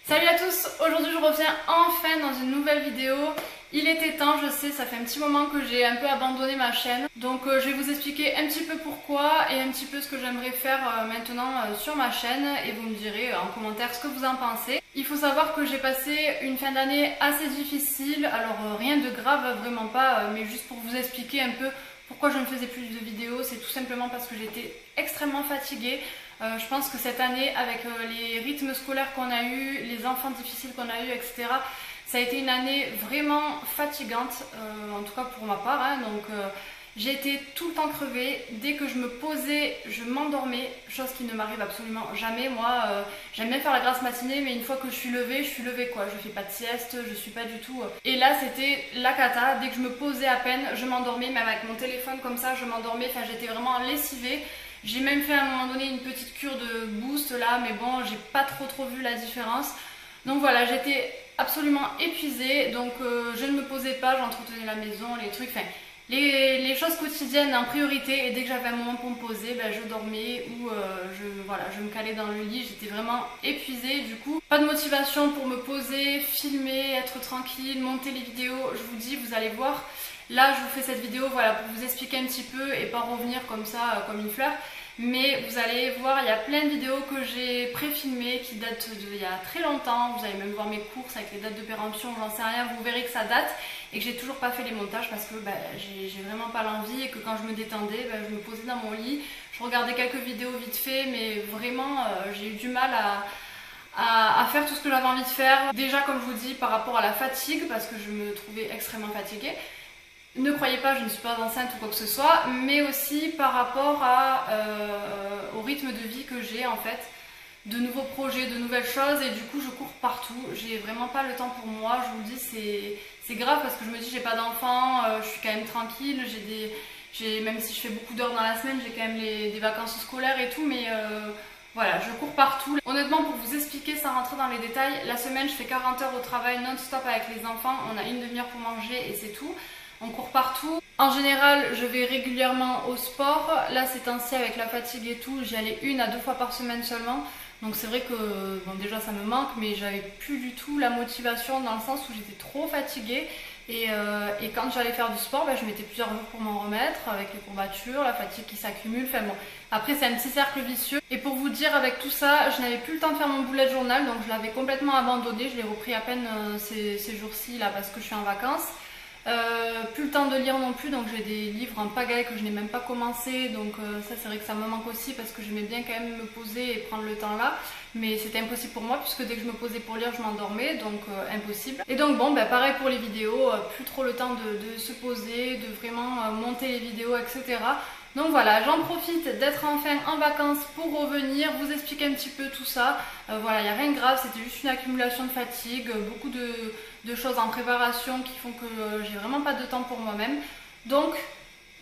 Salut à tous, aujourd'hui je reviens enfin dans une nouvelle vidéo. Il était temps, je sais, ça fait un petit moment que j'ai un peu abandonné ma chaîne. Donc je vais vous expliquer un petit peu pourquoi et un petit peu ce que j'aimerais faire maintenant sur ma chaîne. Et vous me direz en commentaire ce que vous en pensez. Il faut savoir que j'ai passé une fin d'année assez difficile. Alors rien de grave, vraiment pas, mais juste pour vous expliquer un peu pourquoi je ne faisais plus de vidéos. C'est tout simplement parce que j'étais extrêmement fatiguée. Je pense que cette année, avec les rythmes scolaires qu'on a eu, les enfants difficiles qu'on a eu, etc., ça a été une année vraiment fatigante, en tout cas pour ma part. Donc j'ai été tout le temps crevée. Dès que je me posais, je m'endormais, chose qui ne m'arrive absolument jamais. Moi, j'aime bien faire la grasse matinée, mais une fois que je suis levée quoi. Je fais pas de sieste, je suis pas du tout. Et là, c'était la cata. Dès que je me posais à peine, je m'endormais, même avec mon téléphone comme ça, je m'endormais. Enfin, j'étais vraiment lessivée. J'ai même fait à un moment donné une petite cure de boost là, mais bon, j'ai pas trop vu la différence. Donc voilà, j'étais absolument épuisée, donc je ne me posais pas, j'entretenais la maison, les trucs, enfin, les choses quotidiennes en priorité. Et dès que j'avais un moment pour me poser, ben, je dormais ou je me calais dans le lit. J'étais vraiment épuisée, du coup, pas de motivation pour me poser, filmer, être tranquille, monter les vidéos. Je vous dis, vous allez voir. Là, je vous fais cette vidéo voilà, pour vous expliquer un petit peu et pas revenir comme ça, comme une fleur. Mais vous allez voir, il y a plein de vidéos que j'ai pré-filmées qui datent d'il y a très longtemps. Vous allez même voir mes courses avec les dates de péremption, j'en sais rien. Vous verrez que ça date et que j'ai toujours pas fait les montages parce que j'ai vraiment pas l'envie et que quand je me détendais, je me posais dans mon lit. Je regardais quelques vidéos vite fait, mais vraiment, j'ai eu du mal à faire tout ce que j'avais envie de faire. Déjà, comme je vous dis, par rapport à la fatigue, parce que je me trouvais extrêmement fatiguée. Ne croyez pas, je ne suis pas enceinte ou quoi que ce soit, mais aussi par rapport au rythme de vie que j'ai en fait, de nouveaux projets, de nouvelles choses, et du coup je cours partout. J'ai vraiment pas le temps pour moi, je vous le dis, c'est grave parce que je me dis j'ai pas d'enfant, je suis quand même tranquille, même si je fais beaucoup d'heures dans la semaine, j'ai quand même des vacances scolaires et tout, mais voilà, je cours partout. Honnêtement, pour vous expliquer sans rentrer dans les détails, la semaine je fais 40 heures au travail non-stop avec les enfants, on a une demi-heure pour manger et c'est tout. On court partout. En général, je vais régulièrement au sport. Là, ces temps-ci, avec la fatigue et tout, j'y allais 1 à 2 fois par semaine seulement. Donc c'est vrai que, bon, déjà ça me manque, mais j'avais plus du tout la motivation dans le sens où j'étais trop fatiguée. Et quand j'allais faire du sport, je mettais plusieurs jours pour m'en remettre, avec les courbatures, la fatigue qui s'accumule. Enfin bon, après c'est un petit cercle vicieux. Et pour vous dire, avec tout ça, je n'avais plus le temps de faire mon bullet journal, donc je l'avais complètement abandonné. Je l'ai repris à peine ces jours-ci là parce que je suis en vacances. Plus le temps de lire non plus, donc j'ai des livres en pagaille que je n'ai même pas commencé, donc ça c'est vrai que ça me manque aussi parce que j'aimais bien quand même me poser et prendre le temps là, mais c'était impossible pour moi puisque dès que je me posais pour lire je m'endormais, donc impossible. Et donc bon, pareil pour les vidéos, plus trop le temps de se poser, de vraiment monter les vidéos, etc. Donc voilà, j'en profite d'être enfin en vacances pour revenir, vous expliquer un petit peu tout ça. Voilà, il n'y a rien de grave, c'était juste une accumulation de fatigue, beaucoup de choses en préparation qui font que j'ai vraiment pas de temps pour moi-même. Donc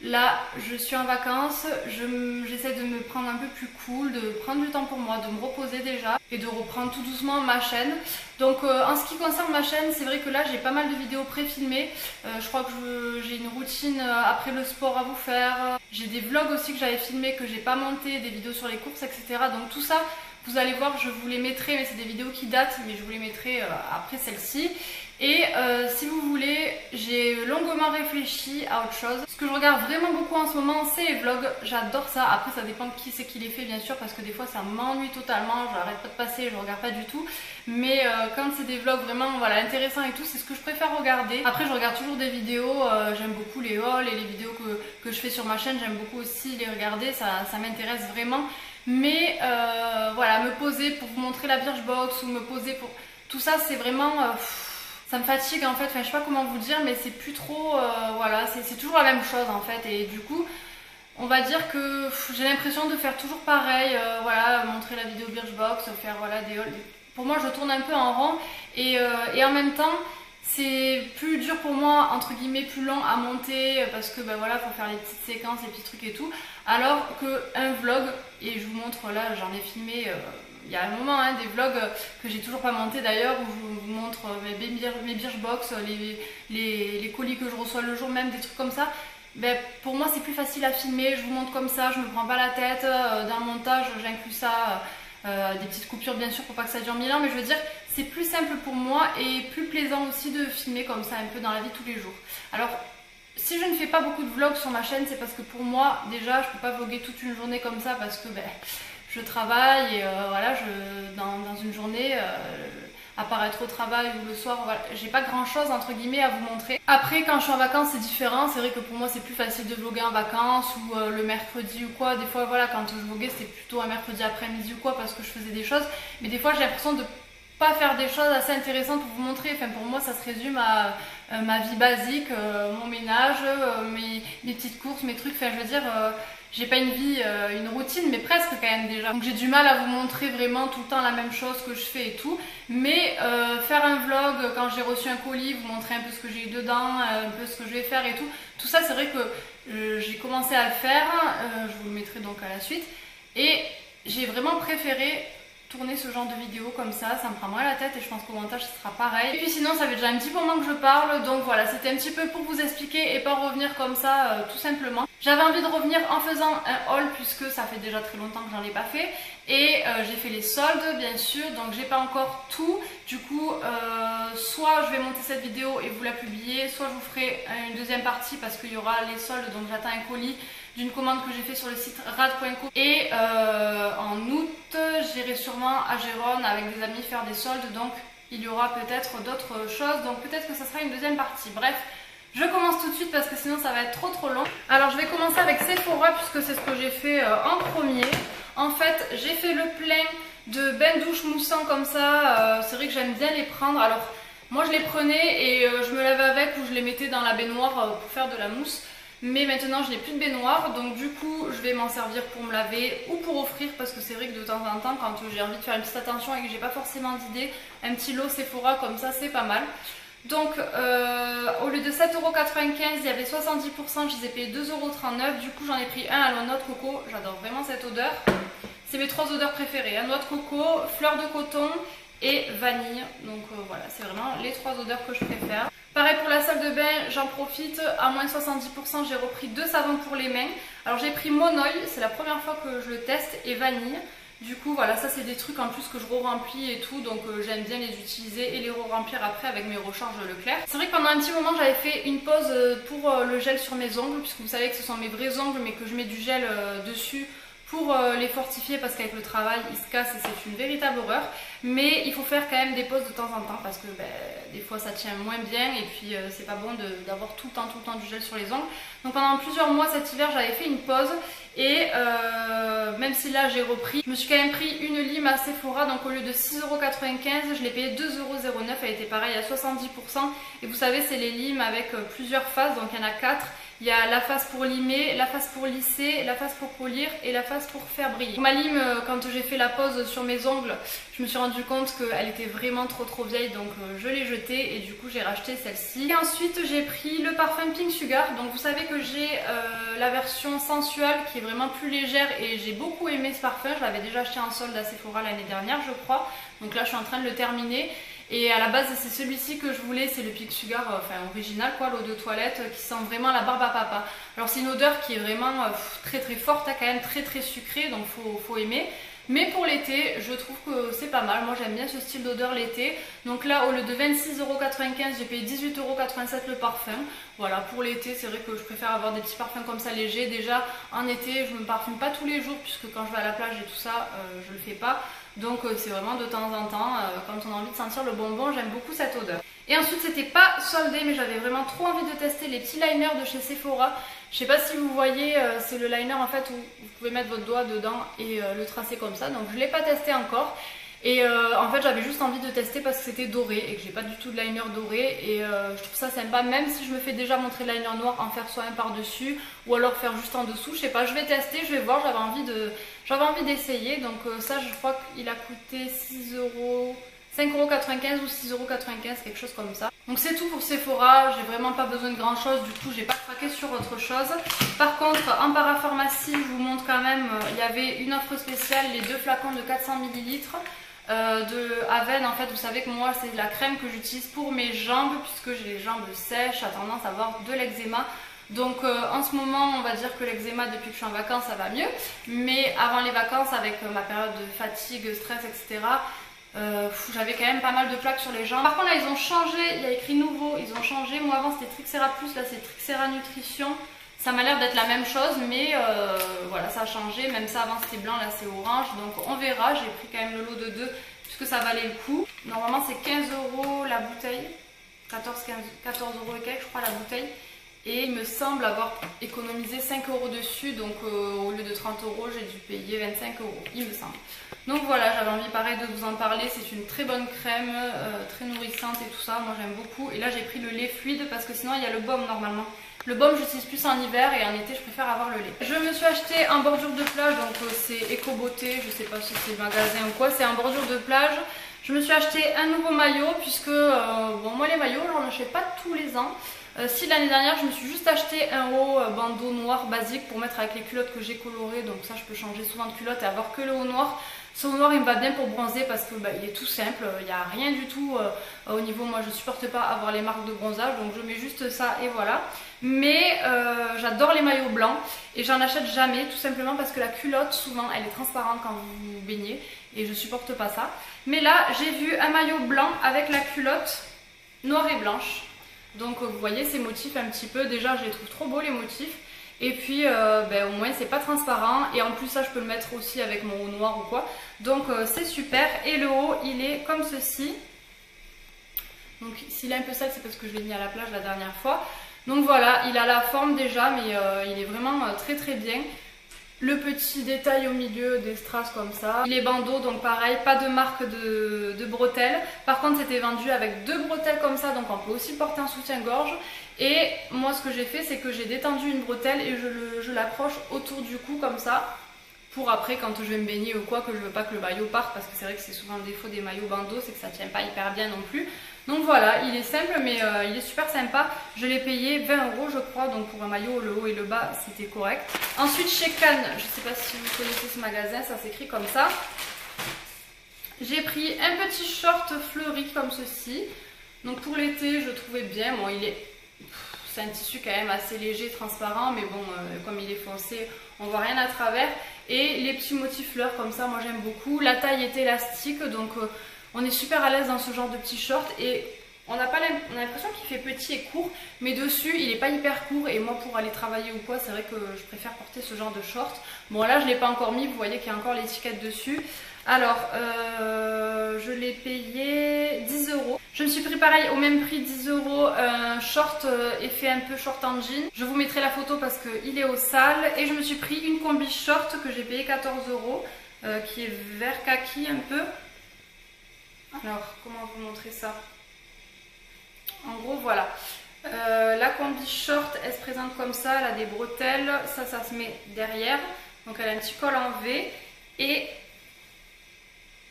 là, je suis en vacances, j'essaie de me prendre un peu plus cool, de prendre du temps pour moi, de me reposer déjà et de reprendre tout doucement ma chaîne. Donc en ce qui concerne ma chaîne, c'est vrai que là j'ai pas mal de vidéos pré-filmées. Je crois que j'ai une routine après le sport à vous faire. J'ai des vlogs aussi que j'avais filmés que j'ai pas monté, des vidéos sur les courses, etc. Donc tout ça, vous allez voir, je vous les mettrai, mais c'est des vidéos qui datent, mais je vous les mettrai après celle-ci. Et si vous voulez, j'ai longuement réfléchi à autre chose. Ce que je regarde vraiment beaucoup en ce moment, c'est les vlogs. J'adore ça. Après, ça dépend de qui c'est qui les fait, bien sûr, parce que des fois, ça m'ennuie totalement. Je n'arrête pas de passer, je regarde pas du tout. Mais quand c'est des vlogs vraiment intéressants et tout, c'est ce que je préfère regarder. Après, je regarde toujours des vidéos. J'aime beaucoup les hauls et les vidéos que je fais sur ma chaîne. J'aime beaucoup aussi les regarder. Ça m'intéresse vraiment. Mais voilà, me poser pour vous montrer la Birchbox ou me poser pour... Tout ça, c'est vraiment... ça me fatigue en fait, enfin, je sais pas comment vous dire, mais c'est plus trop, voilà, c'est toujours la même chose en fait, et du coup, on va dire que j'ai l'impression de faire toujours pareil, voilà, montrer la vidéo Birchbox, faire voilà, des hauls. Pour moi, je tourne un peu en rond, et en même temps, c'est plus dur pour moi, entre guillemets, plus long à monter, parce que voilà, faut faire les petites séquences, les petits trucs et tout, alors qu'un vlog, et je vous montre là, j'en ai filmé... il y a un moment, des vlogs que j'ai toujours pas monté d'ailleurs, où je vous montre mes Birchbox, les colis que je reçois le jour même, des trucs comme ça. Pour moi, c'est plus facile à filmer, je vous montre comme ça, je me prends pas la tête. Dans le montage, j'inclus ça, des petites coupures bien sûr pour pas que ça dure 1000 ans, mais je veux dire, c'est plus simple pour moi et plus plaisant aussi de filmer comme ça un peu dans la vie tous les jours. Alors si je ne fais pas beaucoup de vlogs sur ma chaîne, c'est parce que pour moi déjà je peux pas vlogger toute une journée comme ça parce que je travaille et voilà, dans une journée, à part être au travail ou le soir, voilà, j'ai pas grand chose entre guillemets à vous montrer. Après quand je suis en vacances c'est différent, c'est vrai que pour moi c'est plus facile de vlogger en vacances ou le mercredi ou quoi. Des fois voilà, quand je vloguais c'était plutôt un mercredi après-midi ou quoi parce que je faisais des choses, mais des fois j'ai l'impression de pas faire des choses assez intéressantes pour vous montrer. Enfin pour moi ça se résume à ma vie basique, mon ménage, mes petites courses, mes trucs, enfin je veux dire j'ai pas une vie, une routine, mais presque quand même déjà. Donc j'ai du mal à vous montrer vraiment tout le temps la même chose que je fais et tout. Mais faire un vlog quand j'ai reçu un colis, vous montrer un peu ce que j'ai eu dedans, un peu ce que je vais faire et tout. Tout ça c'est vrai que j'ai commencé à le faire, je vous le mettrai donc à la suite. Et j'ai vraiment préféré tourner ce genre de vidéo comme ça me prend moins la tête et je pense qu'au montage ce sera pareil. Et puis sinon ça fait déjà un petit moment que je parle, donc voilà, c'était un petit peu pour vous expliquer et pas revenir comme ça tout simplement. J'avais envie de revenir en faisant un haul puisque ça fait déjà très longtemps que j'en ai pas fait et j'ai fait les soldes bien sûr, donc j'ai pas encore tout. Du coup soit je vais monter cette vidéo et vous la publier, soit je vous ferai une deuxième partie parce qu'il y aura les soldes, donc j'attends un colis d'une commande que j'ai fait sur le site rad.co et en août j'irai sûrement à Gérone avec des amis faire des soldes, donc il y aura peut-être d'autres choses, donc peut-être que ça sera une deuxième partie. Bref, je commence tout de suite parce que sinon ça va être trop long. Alors je vais commencer avec Sephora puisque c'est ce que j'ai fait en premier. En fait j'ai fait le plein de bains douche moussants comme ça, c'est vrai que j'aime bien les prendre. Alors moi je les prenais et je me lavais avec ou je les mettais dans la baignoire pour faire de la mousse. Mais maintenant je n'ai plus de baignoire, donc du coup je vais m'en servir pour me laver ou pour offrir parce que c'est vrai que de temps en temps quand j'ai envie de faire une petite attention et que j'ai pas forcément d'idée, un petit lot Sephora comme ça c'est pas mal. Donc au lieu de 7,95€, il y avait 70%, je les ai payés 2,39€, du coup j'en ai pris un à la noix de coco, j'adore vraiment cette odeur. C'est mes 3 odeurs préférées, noix de coco, fleur de coton et vanille, donc voilà, c'est vraiment les 3 odeurs que je préfère. Pareil pour la salle de bain, j'en profite, à moins 70%, j'ai repris 2 savons pour les mains. Alors j'ai pris Mon Oeil, c'est la première fois que je le teste, et vanille. Du coup voilà, ça c'est des trucs en plus que je re-remplis et tout, donc j'aime bien les utiliser et les re-remplir après avec mes recharges Leclerc. C'est vrai que pendant un petit moment j'avais fait une pause pour le gel sur mes ongles, puisque vous savez que ce sont mes vrais ongles mais que je mets du gel dessus pour les fortifier parce qu'avec le travail ils se cassent et c'est une véritable horreur. Mais il faut faire quand même des pauses de temps en temps parce que des fois ça tient moins bien et puis c'est pas bon d'avoir tout le temps du gel sur les ongles. Donc pendant plusieurs mois cet hiver j'avais fait une pause et même si là j'ai repris, je me suis quand même pris une lime à Sephora, donc au lieu de 6,95€, je l'ai payé 2,09€, elle était pareille à 70%. Et vous savez c'est les limes avec plusieurs faces, donc il y en a 4. Il y a la face pour limer, la face pour lisser, la face pour polir et la face pour faire briller. Ma lime, quand j'ai fait la pause sur mes ongles, je me suis rendu compte qu'elle était vraiment trop vieille, donc je l'ai jetée et du coup j'ai racheté celle-ci. Et ensuite j'ai pris le parfum Pink Sugar. Donc vous savez que j'ai la version sensuelle qui est vraiment plus légère et j'ai beaucoup aimé ce parfum. Je l'avais déjà acheté en solde à Sephora l'année dernière je crois. Donc là je suis en train de le terminer. Et à la base c'est celui-ci que je voulais, c'est le Pink Sugar, enfin original quoi, l'eau de toilette qui sent vraiment la barbe à papa. Alors c'est une odeur qui est vraiment très forte, quand même très sucrée, donc faut aimer. Mais pour l'été, je trouve que c'est pas mal, moi j'aime bien ce style d'odeur l'été. Donc là au lieu de 26,95€, j'ai payé 18,87€ le parfum. Voilà, pour l'été c'est vrai que je préfère avoir des petits parfums comme ça légers. Déjà en été je me parfume pas tous les jours puisque quand je vais à la plage et tout ça je le fais pas. Donc c'est vraiment de temps en temps, quand on a envie de sentir le bonbon, j'aime beaucoup cette odeur. Et ensuite c'était pas soldé mais j'avais vraiment trop envie de tester les petits liners de chez Sephora. Je sais pas si vous voyez, c'est le liner en fait où vous pouvez mettre votre doigt dedans et le tracer comme ça. Donc je l'ai pas testé encore. Et en fait j'avais juste envie de tester parce que c'était doré et que j'ai pas du tout de liner doré et je trouve ça sympa, même si je me fais déjà montrer le liner noir, en faire soit un par dessus ou alors faire juste en dessous, je sais pas, je vais tester, je vais voir, j'avais envie d'essayer. Donc ça je crois qu'il a coûté 5,95€ ou 6,95€, quelque chose comme ça. Donc c'est tout pour Sephora, j'ai vraiment pas besoin de grand chose, du coup j'ai pas craqué sur autre chose. Par contre en parapharmacie je vous montre quand même, il y avait une offre spéciale, les 2 flacons de 400 ml. De Aven. En fait vous savez que moi c'est la crème que j'utilise pour mes jambes puisque j'ai les jambes sèches, à tendance à avoir de l'eczéma. Donc en ce moment on va dire que l'eczéma depuis que je suis en vacances ça va mieux, mais avant les vacances avec ma période de fatigue, stress etc, J'avais quand même pas mal de plaques sur les jambes. Par contre là ils ont changé, il y a écrit nouveau, ils ont changé. Moi avant c'était Trixera Plus, là c'est Trixera Nutrition. Ça m'a l'air d'être la même chose, mais voilà, ça a changé. Même ça avant c'était blanc, là c'est orange. Donc on verra, j'ai pris quand même le lot de 2 puisque ça valait le coup. Normalement c'est 15 € la bouteille, 14 € et quelques je crois la bouteille. Et il me semble avoir économisé 5 € dessus, donc au lieu de 30 €, j'ai dû payer 25 €, il me semble. Donc voilà, j'avais envie pareil de vous en parler, c'est une très bonne crème, très nourrissante et tout ça, moi j'aime beaucoup. Et là j'ai pris le lait fluide parce que sinon il y a le baume normalement. Le baume j'utilise plus en hiver et en été je préfère avoir le lait. Je me suis acheté en bordure de plage, donc c'est Eco Beauté, je sais pas si c'est magasin ou quoi, c'est en bordure de plage. Je me suis acheté un nouveau maillot puisque, bon moi les maillots j'en achète pas tous les ans. Si l'année dernière je me suis juste acheté un haut bandeau noir basique pour mettre avec les culottes que j'ai colorées, donc ça je peux changer souvent de culotte et avoir que le haut noir. Ce haut noir il me va bien pour bronzer parce que il est tout simple, il n'y a rien du tout au niveau, moi je supporte pas avoir les marques de bronzage, donc je mets juste ça et voilà. Mais j'adore les maillots blancs et j'en achète jamais tout simplement parce que la culotte souvent elle est transparente quand vous vous baignez et je supporte pas ça. Mais là j'ai vu un maillot blanc avec la culotte noire et blanche. Donc vous voyez ces motifs un petit peu, déjà je les trouve trop beaux les motifs. Et puis au moins c'est pas transparent et en plus ça je peux le mettre aussi avec mon haut noir ou quoi. Donc c'est super et le haut il est comme ceci. Donc s'il est un peu sale c'est parce que je l'ai mis à la plage la dernière fois. Donc voilà, il a la forme déjà mais il est vraiment très très bien. Le petit détail au milieu des strass comme ça. Les bandeaux, donc pareil, pas de marque de bretelles. Par contre, c'était vendu avec 2 bretelles comme ça, donc on peut aussi porter un soutien-gorge. Et moi, ce que j'ai fait, c'est que j'ai détendu une bretelle et je l'accroche autour du cou comme ça. Pour après, quand je vais me baigner ou quoi, que je veux pas que le maillot parte, parce que c'est vrai que c'est souvent le défaut des maillots bandeaux, c'est que ça tient pas hyper bien non plus. Donc voilà, il est simple mais il est super sympa. Je l'ai payé 20 € je crois, donc pour un maillot le haut et le bas c'était correct. Ensuite chez Cannes, je sais pas si vous connaissez ce magasin, ça s'écrit comme ça. J'ai pris un petit short fleuri comme ceci. Donc pour l'été je trouvais bien, bon c'est un tissu quand même assez léger, transparent, mais bon comme il est foncé on voit rien à travers. Et les petits motifs fleurs comme ça moi j'aime beaucoup. La taille est élastique donc on est super à l'aise dans ce genre de petit short et on a l'impression qu'il fait petit et court, mais dessus il n'est pas hyper court et moi pour aller travailler ou quoi c'est vrai que je préfère porter ce genre de short. Bon là je ne l'ai pas encore mis, vous voyez qu'il y a encore l'étiquette dessus. Alors je l'ai payé 10 €. Je me suis pris pareil au même prix 10 € un short effet un peu short en jean. Je vous mettrai la photo parce qu'il est au sale. Et je me suis pris une combi short que j'ai payé 14 € qui est vert kaki un peu. Alors, comment vous montrer ça? En gros, voilà. La combi short, elle se présente comme ça. Elle a des bretelles. Ça se met derrière. Donc, elle a un petit col en V. Et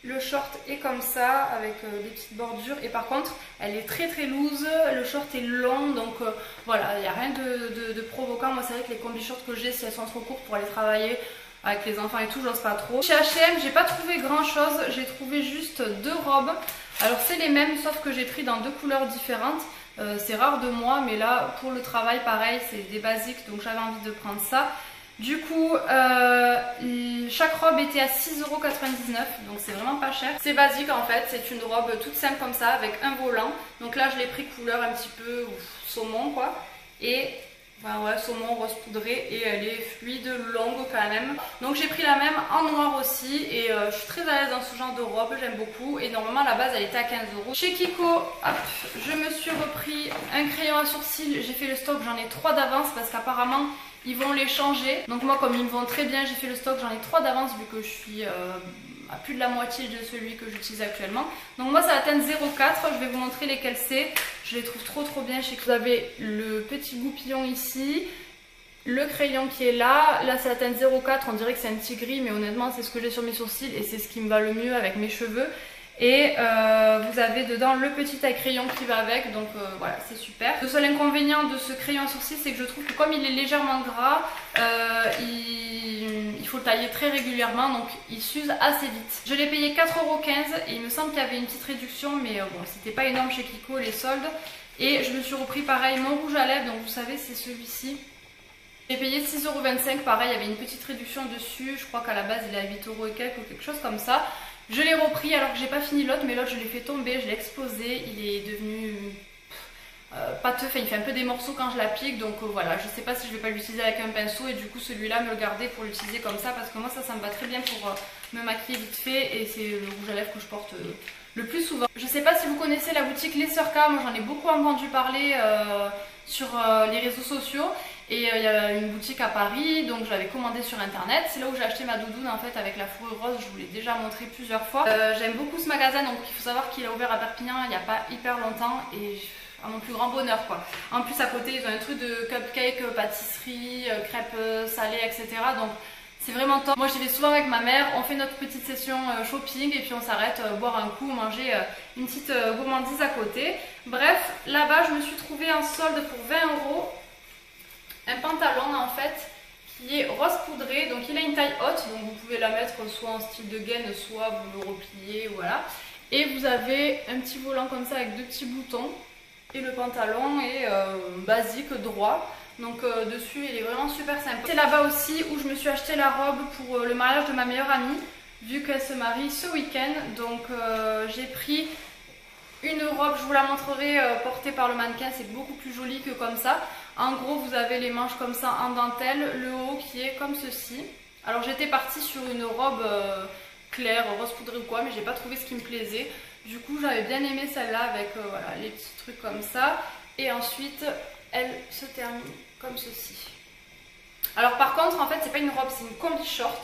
le short est comme ça, avec des petites bordures. Et par contre, elle est très très loose. Le short est long. Donc, voilà, il n'y a rien de provoquant. Moi, c'est vrai que les combi shorts que j'ai, si elles sont trop courtes pour aller travailler avec les enfants et tout, j'ose pas trop. Chez H&M, j'ai pas trouvé grand chose, j'ai trouvé juste 2 robes. Alors c'est les mêmes sauf que j'ai pris dans 2 couleurs différentes. C'est rare de moi mais là pour le travail pareil c'est des basiques donc j'avais envie de prendre ça. Du coup chaque robe était à 6,99 € donc c'est vraiment pas cher. C'est basique en fait, c'est une robe toute simple comme ça avec un volant. Donc là je l'ai pris couleur un petit peu saumon quoi. Et enfin, ouais, saumon rose poudré et elle est fluide, longue quand même. Donc j'ai pris la même en noir aussi et je suis très à l'aise dans ce genre de robe, j'aime beaucoup. Et normalement à la base elle était à 15 €. Chez Kiko, hop, je me suis repris un crayon à sourcils. J'ai fait le stock, j'en ai 3 d'avance parce qu'apparemment ils vont les changer. Donc moi comme ils me vont très bien, j'ai fait le stock, j'en ai 3 d'avance vu que je suis à plus de la moitié de celui que j'utilise actuellement. Donc moi ça atteint 0,4, je vais vous montrer lesquels c'est. Je les trouve trop bien. Je sais que vous avez le petit goupillon ici, le crayon qui est là, là ça atteint 0,4, on dirait que c'est un petit gris mais honnêtement c'est ce que j'ai sur mes sourcils et c'est ce qui me va le mieux avec mes cheveux. Et vous avez dedans le petit taille crayon qui va avec, donc voilà c'est super. Le seul inconvénient de ce crayon à sourcils c'est que je trouve que comme il est légèrement gras, il faut le tailler très régulièrement donc il s'use assez vite. Je l'ai payé 4,15 € et il me semble qu'il y avait une petite réduction mais bon c'était pas énorme chez Kiko les soldes. Et je me suis repris pareil mon rouge à lèvres, donc vous savez c'est celui-ci. J'ai payé 6,25 €, pareil il y avait une petite réduction dessus, je crois qu'à la base il est à 8 € et quelques ou quelque chose comme ça. Je l'ai repris alors que j'ai pas fini l'autre, mais l'autre je l'ai fait tomber, je l'ai exposé, il est devenu pâteux, enfin il fait un peu des morceaux quand je l'applique, donc voilà, je sais pas si je vais pas l'utiliser avec un pinceau et du coup celui-là me le garder pour l'utiliser comme ça parce que moi ça me va très bien pour me maquiller vite fait et c'est le rouge à lèvres que je porte le plus souvent. Je sais pas si vous connaissez la boutique Les Sœurs K, moi j'en ai beaucoup entendu parler sur les réseaux sociaux et il y a une boutique à Paris, donc j'avais commandé sur internet, c'est là où j'ai acheté ma doudoune en fait avec la fourrure rose, je vous l'ai déjà montré plusieurs fois. J'aime beaucoup ce magasin, donc il faut savoir qu'il a ouvert à Perpignan il n'y a pas hyper longtemps et à mon plus grand bonheur quoi. En plus à côté ils ont un truc de cupcake, pâtisserie, crêpes salées, etc. Donc c'est vraiment top. Moi j'y vais souvent avec ma mère, on fait notre petite session shopping et puis on s'arrête boire un coup, manger une petite gourmandise à côté. Bref, là-bas je me suis trouvée en solde pour 20 € un pantalon en fait qui est rose poudré, donc il a une taille haute, donc vous pouvez la mettre soit en style de gaine, soit vous le repliez, voilà. Et vous avez un petit volant comme ça avec deux petits boutons. Et le pantalon est basique, droit. Donc dessus il est vraiment super sympa. C'est là-bas aussi où je me suis acheté la robe pour le mariage de ma meilleure amie, vu qu'elle se marie ce week-end. Donc j'ai pris une robe, je vous la montrerai, portée par le mannequin, c'est beaucoup plus joli que comme ça. En gros vous avez les manches comme ça en dentelle, le haut qui est comme ceci. Alors j'étais partie sur une robe claire, rose poudrée ou quoi, mais j'ai pas trouvé ce qui me plaisait. Du coup j'avais bien aimé celle-là avec voilà, les petits trucs comme ça. Et ensuite elle se termine comme ceci. Alors par contre en fait c'est pas une robe, c'est une combi short.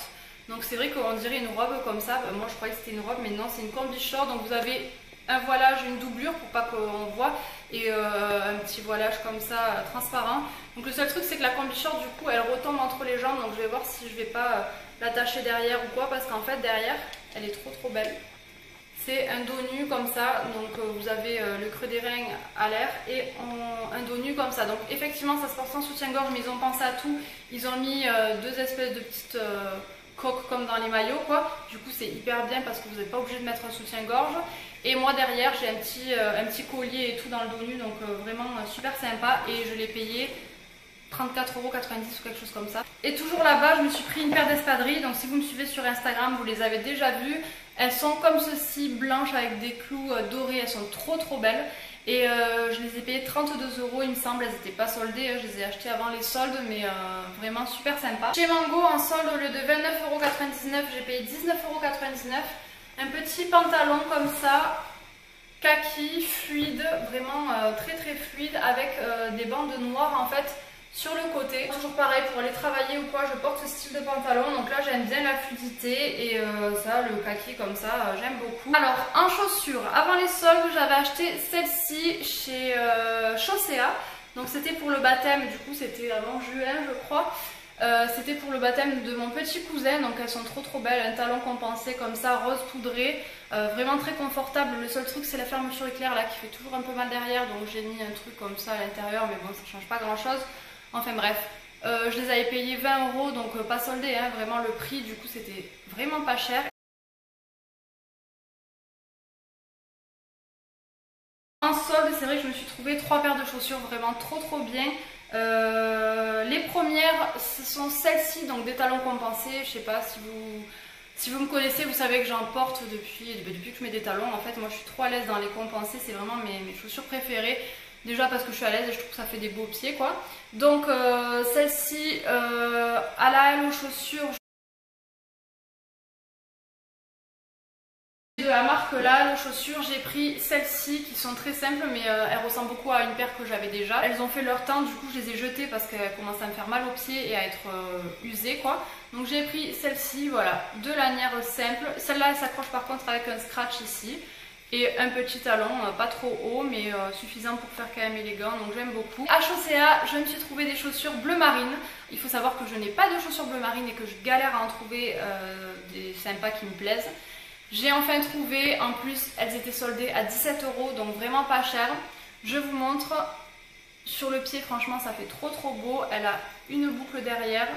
Donc c'est vrai qu'on dirait une robe comme ça. Moi je croyais que c'était une robe mais non, c'est une combi short. Donc vous avez un voilage, une doublure pour pas qu'on voit. Et un petit voilage comme ça transparent. Donc le seul truc c'est que la combi short du coup elle retombe entre les jambes. Donc je vais voir si je vais pas l'attacher derrière ou quoi. Parce qu'en fait derrière elle est trop belle. C'est un dos nu comme ça, donc vous avez le creux des reins à l'air et un dos nu comme ça. Donc effectivement ça se porte sans soutien-gorge, mais ils ont pensé à tout. Ils ont mis deux espèces de petites coques comme dans les maillots quoi. Du coup c'est hyper bien parce que vous n'êtes pas obligé de mettre un soutien-gorge. Et moi derrière j'ai un petit collier et tout dans le dos nu, donc vraiment super sympa. Et je l'ai payé 34,90 € ou quelque chose comme ça. Et toujours là-bas je me suis pris une paire d'espadrilles. Donc si vous me suivez sur Instagram vous les avez déjà vues. Elles sont comme ceci, blanches avec des clous dorés, elles sont trop belles. Et je les ai payées 32 € il me semble, elles n'étaient pas soldées, je les ai achetées avant les soldes, mais vraiment super sympa. Chez Mango en solde au lieu de 29,99 €, j'ai payé 19,99 €. Un petit pantalon comme ça, kaki, fluide, vraiment très fluide, avec des bandes noires en fait sur le côté. Toujours pareil, pour aller travailler ou quoi, je porte ce style de pantalon. Donc là j'aime bien la fluidité et ça, le kaki comme ça, j'aime beaucoup. Alors en chaussures, avant les soldes j'avais acheté celle-ci chez Chaussea. Donc c'était pour le baptême, du coup c'était avant juin je crois. C'était pour le baptême de mon petit cousin, donc elles sont trop belles, un talon compensé comme ça, rose poudré, vraiment très confortable. Le seul truc c'est la fermeture éclair là qui fait toujours un peu mal derrière, donc j'ai mis un truc comme ça à l'intérieur, mais bon ça change pas grand chose. Enfin bref, je les avais payés 20 €, donc pas soldés, hein, vraiment le prix, du coup c'était vraiment pas cher. En solde, c'est vrai que je me suis trouvé 3 paires de chaussures vraiment trop bien. Les premières, ce sont celles-ci, donc des talons compensés. Je sais pas si vous me connaissez, vous savez que j'en porte depuis que je mets des talons. En fait, moi je suis trop à l'aise dans les compensés, c'est vraiment mes chaussures préférées. Déjà parce que je suis à l'aise et je trouve que ça fait des beaux pieds quoi. Donc celle-ci à la Hello Chaussures, de la marque La Hello Chaussures, j'ai pris celles-ci qui sont très simples mais elles ressemblent beaucoup à une paire que j'avais déjà. Elles ont fait leur temps, du coup je les ai jetées parce qu'elles commencent à me faire mal aux pieds et à être usées quoi. Donc j'ai pris celle-ci, voilà, deux lanières simples. Celle-là elle s'accroche par contre avec un scratch ici. Et un petit talon, pas trop haut mais suffisant pour faire quand même élégant, donc j'aime beaucoup. À Chaussea, je me suis trouvé des chaussures bleu marine. Il faut savoir que je n'ai pas de chaussures bleu marine et que je galère à en trouver des sympas qui me plaisent. J'ai enfin trouvé, en plus elles étaient soldées à 17 €, donc vraiment pas cher. Je vous montre sur le pied, franchement ça fait trop beau. Elle a une boucle derrière.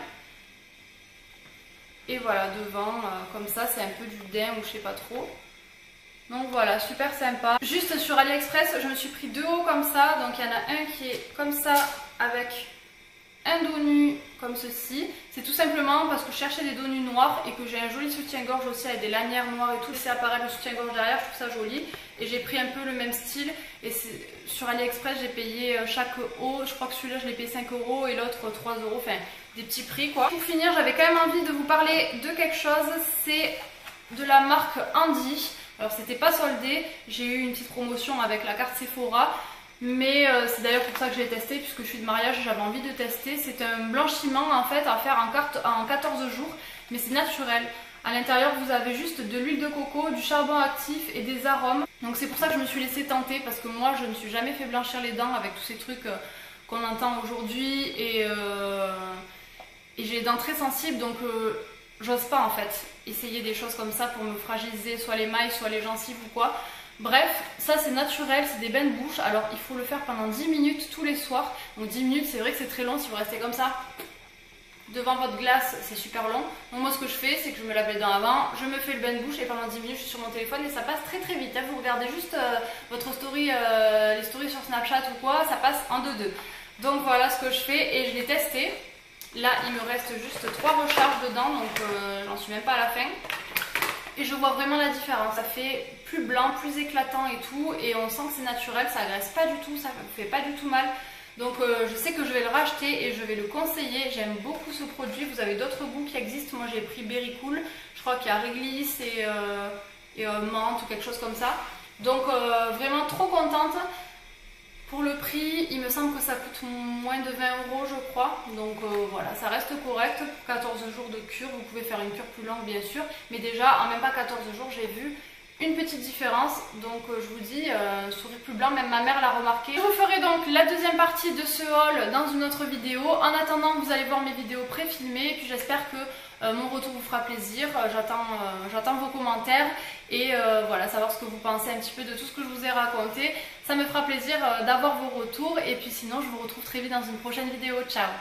Et voilà, devant, comme ça, c'est un peu du daim ou je sais pas trop. Donc voilà, super sympa. Juste sur AliExpress, je me suis pris deux hauts comme ça. Donc il y en a un qui est comme ça avec un dos nu comme ceci. C'est tout simplement parce que je cherchais des dos nus noirs et que j'ai un joli soutien-gorge aussi avec des lanières noires et tout. Laisser apparaître le soutien-gorge derrière, je trouve ça joli. Et j'ai pris un peu le même style. Et sur AliExpress, j'ai payé chaque haut. Je crois que celui-là, je l'ai payé 5 € et l'autre 3 €. Enfin, des petits prix quoi. Pour finir, j'avais quand même envie de vous parler de quelque chose. C'est de la marque Handy. Alors, c'était pas soldé. J'ai eu une petite promotion avec la carte Sephora. Mais c'est d'ailleurs pour ça que je l'ai testé, puisque je suis de mariage et j'avais envie de tester. C'est un blanchiment en fait à faire en 14 jours, mais c'est naturel. À l'intérieur vous avez juste de l'huile de coco, du charbon actif et des arômes. Donc c'est pour ça que je me suis laissée tenter, parce que moi je ne me suis jamais fait blanchir les dents avec tous ces trucs qu'on entend aujourd'hui. Et j'ai les dents très sensibles, donc j'ose pas en fait essayer des choses comme ça pour me fragiliser soit les mailles, soit les gencives ou quoi. Bref, ça c'est naturel, c'est des bains de bouche. Alors il faut le faire pendant 10 minutes tous les soirs. Donc 10 minutes c'est vrai que c'est très long si vous restez comme ça devant votre glace, c'est super long. Donc moi ce que je fais c'est que je me lave les dents avant, je me fais le bain de bouche et pendant 10 minutes je suis sur mon téléphone et ça passe très très vite. Vous regardez juste votre story, les stories sur Snapchat ou quoi, ça passe en 2-2. Donc voilà ce que je fais et je l'ai testé. Là il me reste juste 3 recharges dedans, donc j'en suis même pas à la fin. Et je vois vraiment la différence, ça fait plus blanc, plus éclatant et tout, et on sent que c'est naturel, ça agresse pas du tout, ça ne fait pas du tout mal. Donc je sais que je vais le racheter et je vais le conseiller, j'aime beaucoup ce produit. Vous avez d'autres goûts qui existent, moi j'ai pris Berry Cool, je crois qu'il y a réglisse et menthe ou quelque chose comme ça. Donc vraiment trop contente. Pour le prix, il me semble que ça coûte moins de 20 € je crois. Donc voilà, ça reste correct. Pour 14 jours de cure, vous pouvez faire une cure plus longue bien sûr. Mais déjà, en même pas 14 jours, j'ai vu une petite différence. Donc je vous dis, sourire plus blanc, même ma mère l'a remarqué. Je vous ferai donc la deuxième partie de ce haul dans une autre vidéo. En attendant, vous allez voir mes vidéos pré-filmées. Et puis j'espère que mon retour vous fera plaisir. J'attends vos commentaires et voilà, savoir ce que vous pensez un petit peu de tout ce que je vous ai raconté. Ça me fera plaisir d'avoir vos retours et puis sinon je vous retrouve très vite dans une prochaine vidéo. Ciao!